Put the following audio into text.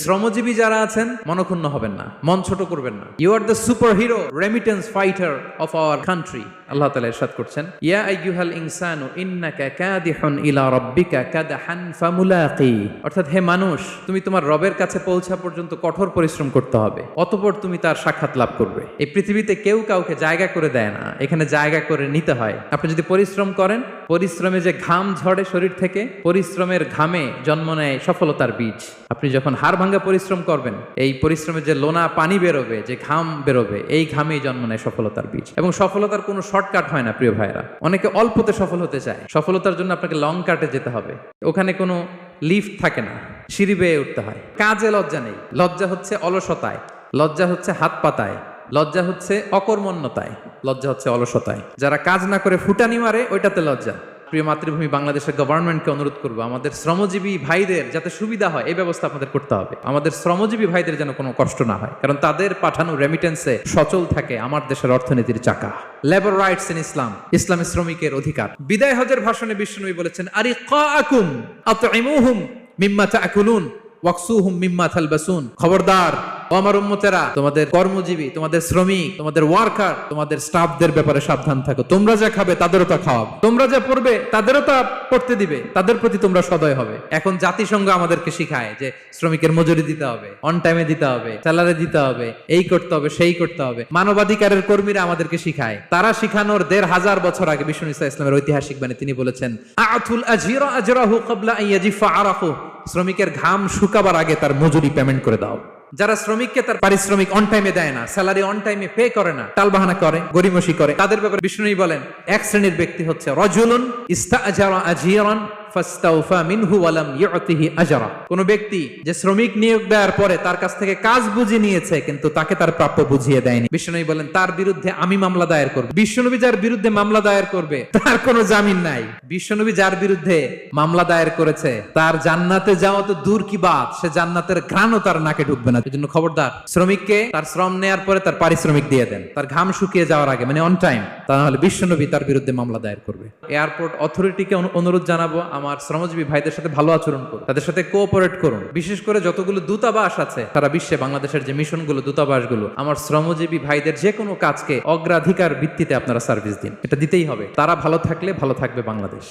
শ্রমজীবী যারা আছেন মনক্ষুণ্ণ হবেন না, মন ছোট করবেন না। You are the super hero remittance fighter of our country. আল্লাহ তাআলা ইরশাদ করছেন, ইয়া আইয়ুহাল ইনসানু ইন্নাকা কাদিহুন ইলা রাব্বিকা কাদহান ফামুলাকি। অর্থাৎ হে মানুষ, তুমি তোমার রবের কাছে পৌঁছা পর্যন্ত কঠোর পরিশ্রম করতে হবে, অতঃপর তুমি তার সাক্ষাৎ লাভ করবে। এই পৃথিবীতে কেউ কাউকে জায়গা করে দেয় না, এখানে জায়গা করে নিতে হয়। আপনি যদি পরিশ্রম করেন, পরিশ্রমে যে ঘাম ঝরে শরীর থেকে, পরিশ্রমের ঘামে জন্ম নেয় সফলতার বীজ। আপনি যখন হাড় ভাঙ্গা পরিশ্রম করবেন, এই পরিশ্রমে যে লোনা পানি বেরোবে, যে ঘাম বেরোবে, এই ঘামেই জন্ম নেয় সফলতার বীজ। এবং সফলতার কোনো শর্টকাট হয় না প্রিয় ভাইরা। অনেকে অল্পতে সফল হতে চায়, সফলতার জন্য আপনাকে লং কাটে যেতে হবে। ওখানে কোনো লিফট থাকে না, সিঁড়ি বেয়ে উঠতে হয়। কাজে লজ্জা নেই, লজ্জা হচ্ছে অলসতায়, লজ্জা হচ্ছে হাত পাতায়, লজ্জা হচ্ছে অকর্মণ্যতায়, লজ্জা হচ্ছে অলসতায়। যারা কাজ না করে ফুটানি মারে, ওইটাতে লজ্জা। প্রিয় মাতৃভূমি বাংলাদেশের গভর্নমেন্টকে অনুরোধ করবো, আমাদের শ্রমজীবী ভাইদের যাতে সুবিধা হয় এই ব্যবস্থা আপনাদের করতে হবে। আমাদের শ্রমজীবী ভাইদের যেন কোনো কষ্ট না হয়, কারণ তাদের পাঠানো রেমিটেন্সে সচল থাকে আমার দেশের অর্থনীতির চাকা। লেবার রাইটস ইন ইসলাম, ইসলামী শ্রমিকের অধিকার। বিদায় হজের ভাষণে বিশ্বনবী বলেছেন, আরিকাকুম আতইমুহুম মিম্মা তাকুলুন ওয়াকসুহুম মিম্মা তালবাসুন। খবরদার ও আমার উম্মতেরা, তোমাদের কর্মজীবী, তোমাদের শ্রমিক, তোমাদের ওয়ার্কার, তোমাদের স্টাফদের ব্যাপারে সাবধান থাকো। তোমরা যা খাবে তাদেরও তা খাওয়াবে, তোমরা যা পড়বে তাদেরও তা পড়তে দিবে, তাদের প্রতি তোমরা সদয় হবে। এখন জাতিসংঘ আমাদেরকে শিখায় যে শ্রমিকের মজুরি দিতে হবে, অন টাইমে দিতে হবে, স্যালারি দিতে হবে, এই করতে হবে, সেই করতে হবে। মানবাধিকারের কর্মীরা আমাদেরকে শিখায়, তারা শিখানোর ১৫০০ বছর আগে বিষ্ণু ঈসা ইসলামের ঐতিহাসিক বাণী তিনি বলেছেন, আতুল আজিরা আজরাহু ক্বাবলা আন ইয়াজিফা আরাকু। শ্রমিকের ঘাম শুকাবার আগে তার মজুরি পেমেন্ট করে দাও। যারা শ্রমিককে তার পারিশ্রমিক অন টাইমে দেয় না, স্যালারি অন টাইমে পে করে না, টালবাহানা করে, গরিমসি করে, তাদের ব্যাপারে বিষ্ণু বলেন, এক শ্রেণীর ব্যক্তি হচ্ছে রাজুলুন ইস্তাআজারা আজিরান ফাস্তাওফা মিনহু ওয়া লাম ইউতিহি আজরা। কোন ব্যক্তি যে শ্রমিক নিয়োগ দেওয়ার পরে তার কাছ থেকে কাজ বুঝিয়ে নিয়েছে কিন্তু তাকে তার প্রাপ্য বুঝিয়ে দেয়নি, বিষ্ণু বলেন তার বিরুদ্ধে আমি মামলা দায়ের করব। বিশ্বনবী যার বিরুদ্ধে মামলা দায়ের করবে তার কোনো জামিন নাই। বিশ্বনবী যার বিরুদ্ধে মামলা দায়ের করেছে তার জান্নাতে যাওয়া তো দূর কি বাত, সে জান্নাতের ঘ্রাণও তার নাকে ঢুকবে না। এজন্য খবরদার, শ্রমিককে তার শ্রম নেয়ার পরে তার পারিশ্রমিক দিয়ে দেন, তার ঘাম শুকিয়ে যাওয়ার আগে, মানে অন টাইম। তা না হলে বিশ্বনবী তার বিরুদ্ধে মামলা দায়ের করবে। এয়ারপোর্ট অথরিটিকে অনুরোধ জানাবো, আমার শ্রমজীবী ভাইদের সাথে ভালো আচরণ করুন, তাদের সাথে কোঅপারেট করুন। বিশেষ করে যতগুলো দূতাবাস আছে সারা বিশ্বে, বাংলাদেশের যে মিশনগুলো, দূতাবাসগুলো, আমার শ্রমজীবী ভাইদের যে কোনো কাজকে অগ্রাধিকার ভিত্তিতে আপনারা সার্ভিস দিন, এটা দিতেই হবে। তারা ভালো থাকলে ভালো থাকবে বাংলাদেশ।